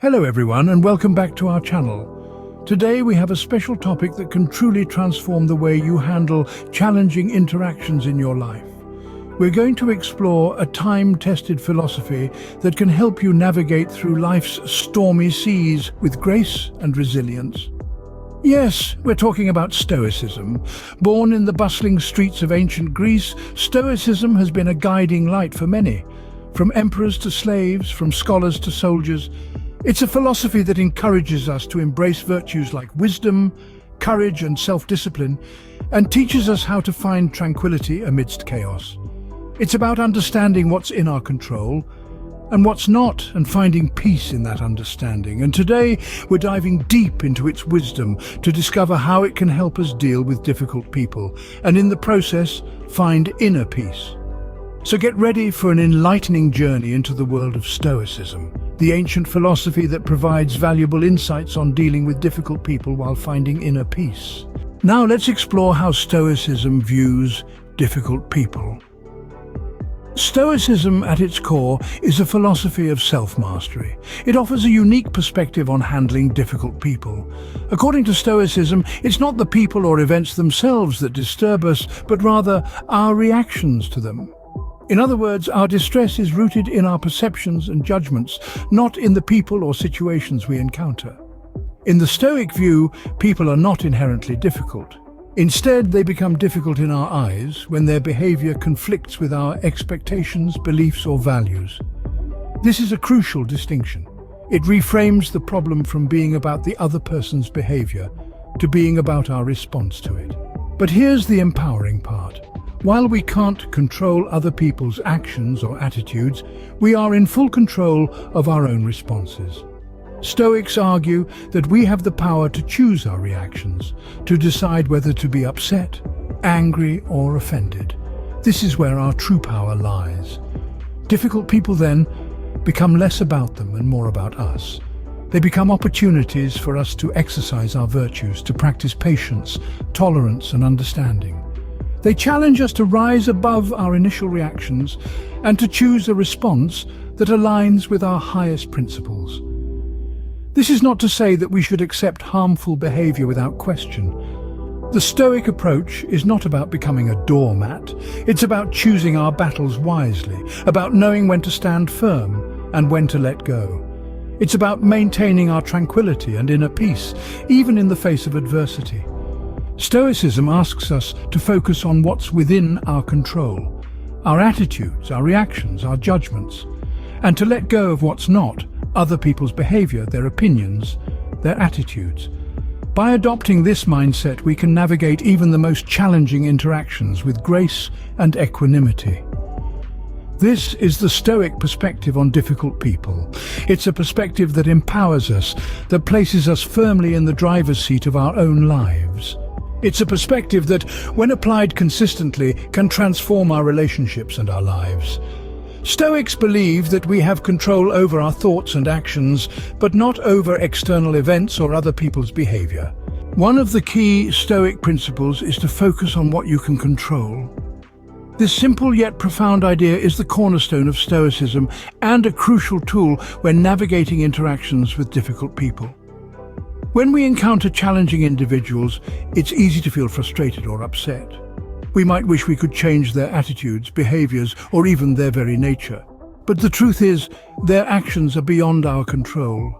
Hello everyone and welcome back to our channel. Today we have a special topic that can truly transform the way you handle challenging interactions in your life. We're going to explore a time-tested philosophy that can help you navigate through life's stormy seas with grace and resilience. Yes, we're talking about Stoicism. Born in the bustling streets of ancient Greece, Stoicism has been a guiding light for many. From emperors to slaves, from scholars to soldiers, it's a philosophy that encourages us to embrace virtues like wisdom, courage and self-discipline, and teaches us how to find tranquility amidst chaos. It's about understanding what's in our control and what's not, and finding peace in that understanding. And today, we're diving deep into its wisdom to discover how it can help us deal with difficult people, and in the process, find inner peace. So get ready for an enlightening journey into the world of Stoicism, the ancient philosophy that provides valuable insights on dealing with difficult people while finding inner peace. Now let's explore how Stoicism views difficult people. Stoicism at its core is a philosophy of self-mastery. It offers a unique perspective on handling difficult people. According to Stoicism, it's not the people or events themselves that disturb us, but rather our reactions to them. In other words, our distress is rooted in our perceptions and judgments, not in the people or situations we encounter. In the Stoic view, people are not inherently difficult. Instead, they become difficult in our eyes when their behavior conflicts with our expectations, beliefs, or values. This is a crucial distinction. It reframes the problem from being about the other person's behavior to being about our response to it. But here's the empowering part. While we can't control other people's actions or attitudes, we are in full control of our own responses. Stoics argue that we have the power to choose our reactions, to decide whether to be upset, angry, or offended. This is where our true power lies. Difficult people then become less about them and more about us. They become opportunities for us to exercise our virtues, to practice patience, tolerance, and understanding. They challenge us to rise above our initial reactions and to choose a response that aligns with our highest principles. This is not to say that we should accept harmful behavior without question. The Stoic approach is not about becoming a doormat. It's about choosing our battles wisely, about knowing when to stand firm and when to let go. It's about maintaining our tranquility and inner peace, even in the face of adversity. Stoicism asks us to focus on what's within our control, our attitudes, our reactions, our judgments, and to let go of what's not, other people's behavior, their opinions, their attitudes. By adopting this mindset, we can navigate even the most challenging interactions with grace and equanimity. This is the Stoic perspective on difficult people. It's a perspective that empowers us, that places us firmly in the driver's seat of our own lives. It's a perspective that, when applied consistently, can transform our relationships and our lives. Stoics believe that we have control over our thoughts and actions, but not over external events or other people's behavior. One of the key Stoic principles is to focus on what you can control. This simple yet profound idea is the cornerstone of Stoicism and a crucial tool when navigating interactions with difficult people. When we encounter challenging individuals, it's easy to feel frustrated or upset. We might wish we could change their attitudes, behaviors, or even their very nature. But the truth is, their actions are beyond our control.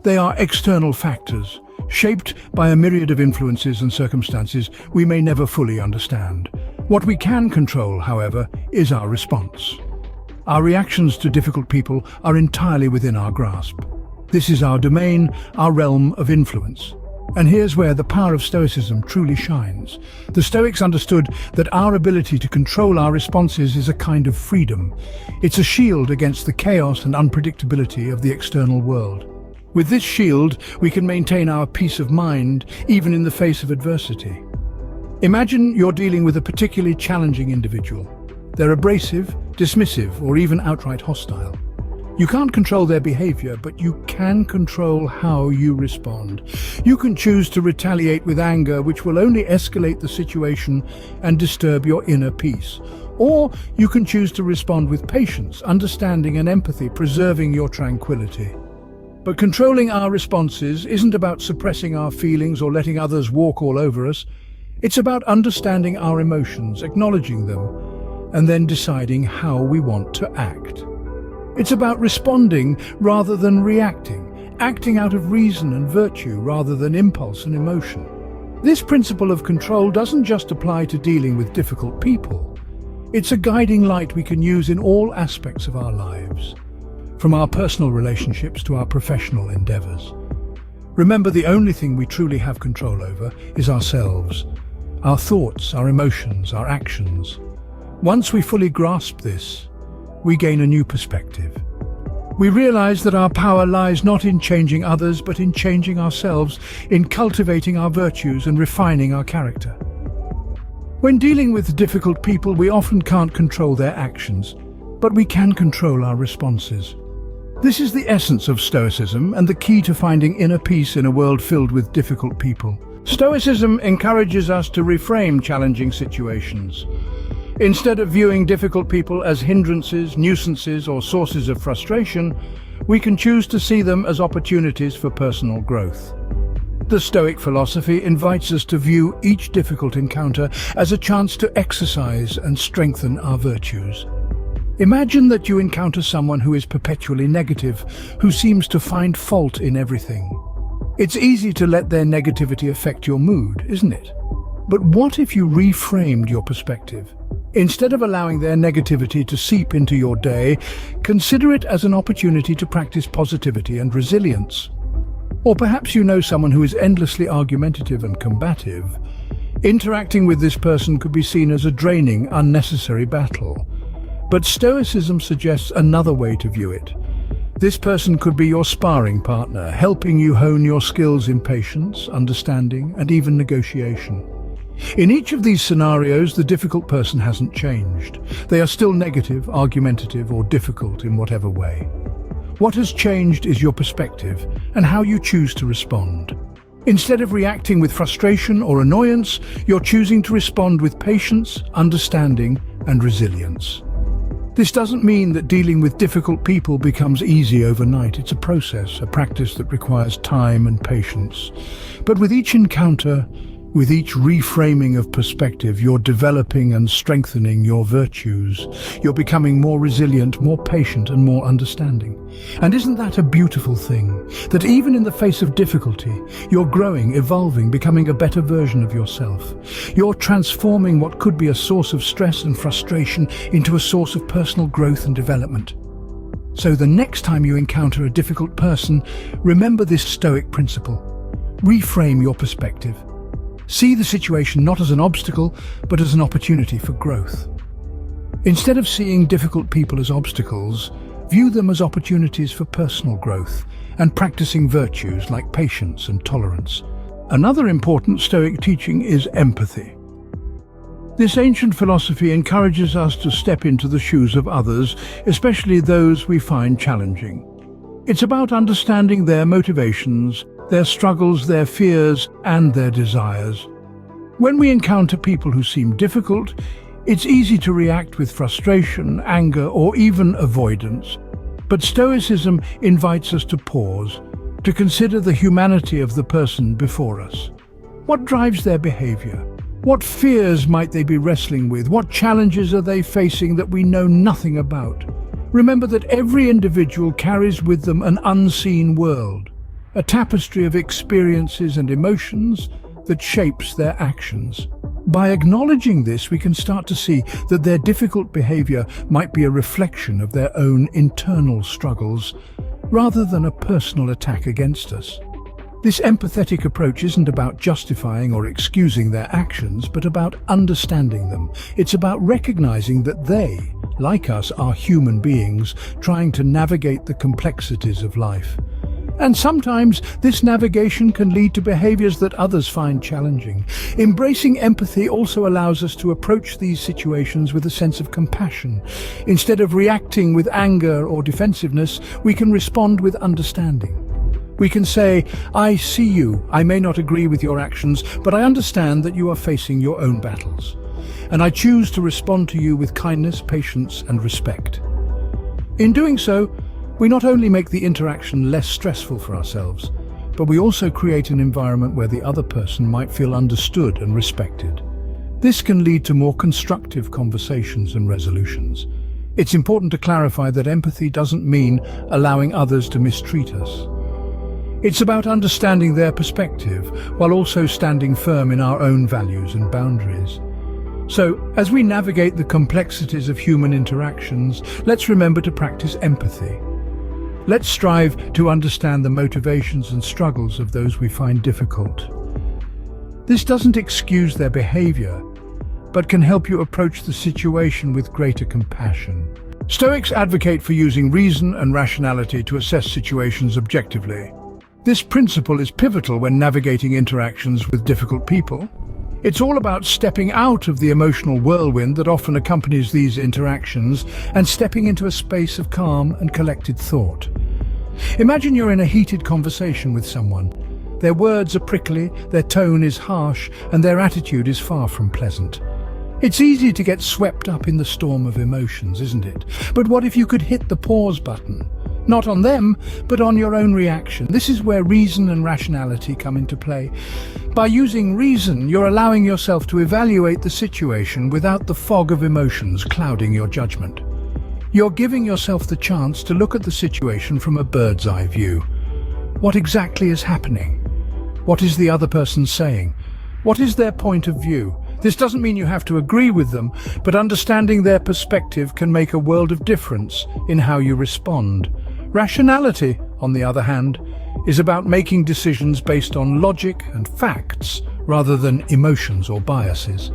They are external factors, shaped by a myriad of influences and circumstances we may never fully understand. What we can control, however, is our response. Our reactions to difficult people are entirely within our grasp. This is our domain, our realm of influence. And here's where the power of Stoicism truly shines. The Stoics understood that our ability to control our responses is a kind of freedom. It's a shield against the chaos and unpredictability of the external world. With this shield, we can maintain our peace of mind, even in the face of adversity. Imagine you're dealing with a particularly challenging individual. They're abrasive, dismissive, or even outright hostile. You can't control their behavior, but you can control how you respond. You can choose to retaliate with anger, which will only escalate the situation and disturb your inner peace. Or you can choose to respond with patience, understanding, and empathy, preserving your tranquility. But controlling our responses isn't about suppressing our feelings or letting others walk all over us. It's about understanding our emotions, acknowledging them, and then deciding how we want to act. It's about responding rather than reacting, acting out of reason and virtue rather than impulse and emotion. This principle of control doesn't just apply to dealing with difficult people. It's a guiding light we can use in all aspects of our lives, from our personal relationships to our professional endeavors. Remember, the only thing we truly have control over is ourselves, our thoughts, our emotions, our actions. Once we fully grasp this, we gain a new perspective. We realize that our power lies not in changing others, but in changing ourselves, in cultivating our virtues and refining our character. When dealing with difficult people, we often can't control their actions, but we can control our responses. This is the essence of Stoicism and the key to finding inner peace in a world filled with difficult people. Stoicism encourages us to reframe challenging situations. Instead of viewing difficult people as hindrances, nuisances, or sources of frustration, we can choose to see them as opportunities for personal growth. The Stoic philosophy invites us to view each difficult encounter as a chance to exercise and strengthen our virtues. Imagine that you encounter someone who is perpetually negative, who seems to find fault in everything. It's easy to let their negativity affect your mood, isn't it? But what if you reframed your perspective? Instead of allowing their negativity to seep into your day, consider it as an opportunity to practice positivity and resilience. Or perhaps you know someone who is endlessly argumentative and combative. Interacting with this person could be seen as a draining, unnecessary battle. But Stoicism suggests another way to view it. This person could be your sparring partner, helping you hone your skills in patience, understanding, and even negotiation. In each of these scenarios, the difficult person hasn't changed. They are still negative, argumentative, or difficult in whatever way. What has changed is your perspective and how you choose to respond. Instead of reacting with frustration or annoyance, you're choosing to respond with patience, understanding, and resilience. This doesn't mean that dealing with difficult people becomes easy overnight. It's a process, a practice that requires time and patience. But with each encounter, with each reframing of perspective, you're developing and strengthening your virtues. You're becoming more resilient, more patient, and more understanding. And isn't that a beautiful thing? That even in the face of difficulty, you're growing, evolving, becoming a better version of yourself. You're transforming what could be a source of stress and frustration into a source of personal growth and development. So the next time you encounter a difficult person, remember this Stoic principle. Reframe your perspective. See the situation not as an obstacle, but as an opportunity for growth. Instead of seeing difficult people as obstacles, view them as opportunities for personal growth and practicing virtues like patience and tolerance. Another important Stoic teaching is empathy. This ancient philosophy encourages us to step into the shoes of others, especially those we find challenging. It's about understanding their motivations, their struggles, their fears, and their desires. When we encounter people who seem difficult, it's easy to react with frustration, anger, or even avoidance. But Stoicism invites us to pause, to consider the humanity of the person before us. What drives their behavior? What fears might they be wrestling with? What challenges are they facing that we know nothing about? Remember that every individual carries with them an unseen world, a tapestry of experiences and emotions that shapes their actions. By acknowledging this, we can start to see that their difficult behavior might be a reflection of their own internal struggles, rather than a personal attack against us. This empathetic approach isn't about justifying or excusing their actions, but about understanding them. It's about recognizing that they, like us, are human beings trying to navigate the complexities of life. And sometimes this navigation can lead to behaviors that others find challenging. Embracing empathy also allows us to approach these situations with a sense of compassion. Instead of reacting with anger or defensiveness, we can respond with understanding. We can say, "I see you. I may not agree with your actions, but I understand that you are facing your own battles. And I choose to respond to you with kindness, patience, and respect." In doing so, We not only make the interaction less stressful for ourselves, but we also create an environment where the other person might feel understood and respected. This can lead to more constructive conversations and resolutions. It's important to clarify that empathy doesn't mean allowing others to mistreat us. It's about understanding their perspective while also standing firm in our own values and boundaries. So, as we navigate the complexities of human interactions, let's remember to practice empathy. Let's strive to understand the motivations and struggles of those we find difficult. This doesn't excuse their behavior, but can help you approach the situation with greater compassion. Stoics advocate for using reason and rationality to assess situations objectively. This principle is pivotal when navigating interactions with difficult people. It's all about stepping out of the emotional whirlwind that often accompanies these interactions and stepping into a space of calm and collected thought. Imagine you're in a heated conversation with someone. Their words are prickly, their tone is harsh, and their attitude is far from pleasant. It's easy to get swept up in the storm of emotions, isn't it? But what if you could hit the pause button? Not on them, but on your own reaction. This is where reason and rationality come into play. By using reason, you're allowing yourself to evaluate the situation without the fog of emotions clouding your judgment. You're giving yourself the chance to look at the situation from a bird's eye view. What exactly is happening? What is the other person saying? What is their point of view? This doesn't mean you have to agree with them, but understanding their perspective can make a world of difference in how you respond. Rationality, on the other hand, is about making decisions based on logic and facts rather than emotions or biases.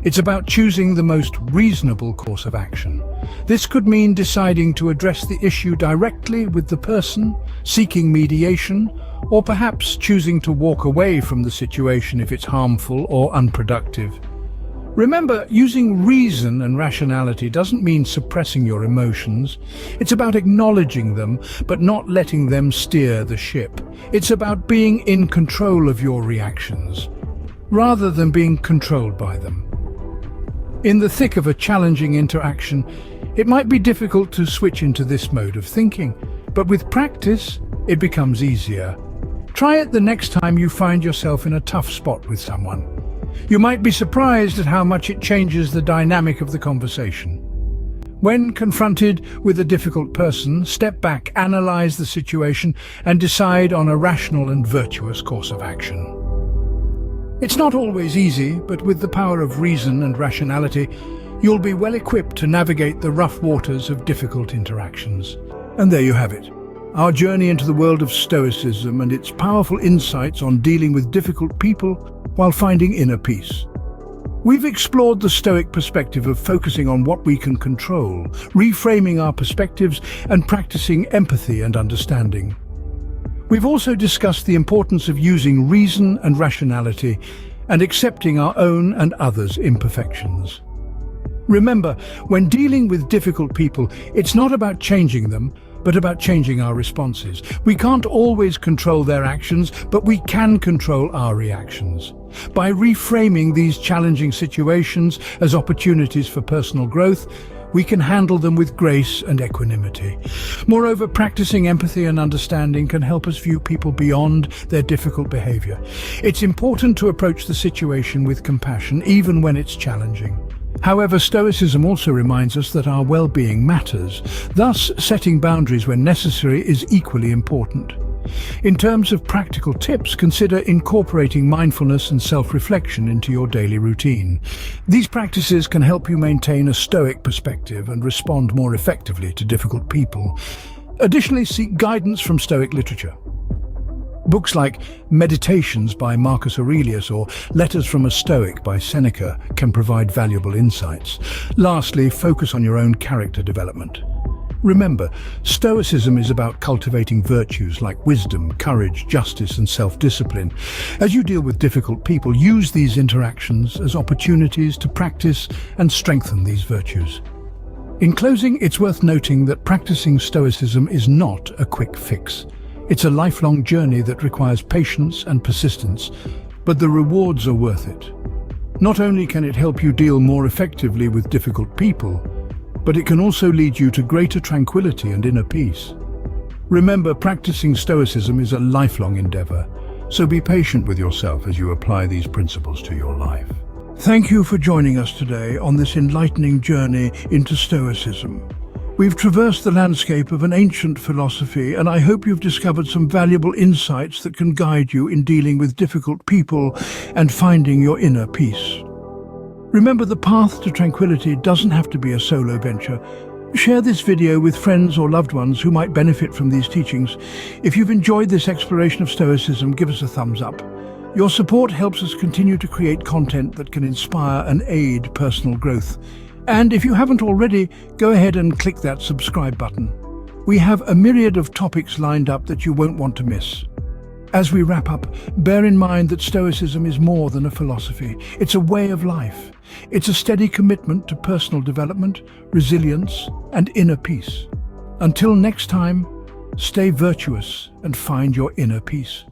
It's about choosing the most reasonable course of action. This could mean deciding to address the issue directly with the person, seeking mediation, or perhaps choosing to walk away from the situation if it's harmful or unproductive. Remember, using reason and rationality doesn't mean suppressing your emotions. It's about acknowledging them, but not letting them steer the ship. It's about being in control of your reactions, rather than being controlled by them. In the thick of a challenging interaction, it might be difficult to switch into this mode of thinking, but with practice, it becomes easier. Try it the next time you find yourself in a tough spot with someone. You might be surprised at how much it changes the dynamic of the conversation. When confronted with a difficult person, step back, analyze the situation, and decide on a rational and virtuous course of action. It's not always easy, but with the power of reason and rationality, you'll be well equipped to navigate the rough waters of difficult interactions. And there you have it. Our journey into the world of Stoicism and its powerful insights on dealing with difficult people while finding inner peace. We've explored the Stoic perspective of focusing on what we can control, reframing our perspectives, and practicing empathy and understanding. We've also discussed the importance of using reason and rationality and accepting our own and others' imperfections. Remember, when dealing with difficult people, it's not about changing them, but about changing our responses. We can't always control their actions, but we can control our reactions. By reframing these challenging situations as opportunities for personal growth, we can handle them with grace and equanimity. Moreover, practicing empathy and understanding can help us view people beyond their difficult behavior. It's important to approach the situation with compassion, even when it's challenging. However, Stoicism also reminds us that our well-being matters. Thus, setting boundaries when necessary is equally important. In terms of practical tips, consider incorporating mindfulness and self-reflection into your daily routine. These practices can help you maintain a Stoic perspective and respond more effectively to difficult people. Additionally, seek guidance from Stoic literature. Books like Meditations by Marcus Aurelius or Letters from a Stoic by Seneca can provide valuable insights. Lastly, focus on your own character development. Remember, Stoicism is about cultivating virtues like wisdom, courage, justice, and self-discipline. As you deal with difficult people, use these interactions as opportunities to practice and strengthen these virtues. In closing, it's worth noting that practicing Stoicism is not a quick fix. It's a lifelong journey that requires patience and persistence, but the rewards are worth it. Not only can it help you deal more effectively with difficult people, but it can also lead you to greater tranquility and inner peace. Remember, practicing Stoicism is a lifelong endeavor, so be patient with yourself as you apply these principles to your life. Thank you for joining us today on this enlightening journey into Stoicism. We've traversed the landscape of an ancient philosophy, and I hope you've discovered some valuable insights that can guide you in dealing with difficult people and finding your inner peace. Remember, the path to tranquility doesn't have to be a solo venture. Share this video with friends or loved ones who might benefit from these teachings. If you've enjoyed this exploration of Stoicism, give us a thumbs up. Your support helps us continue to create content that can inspire and aid personal growth. And if you haven't already, go ahead and click that subscribe button. We have a myriad of topics lined up that you won't want to miss. As we wrap up, bear in mind that Stoicism is more than a philosophy. It's a way of life. It's a steady commitment to personal development, resilience, and inner peace. Until next time, stay virtuous and find your inner peace.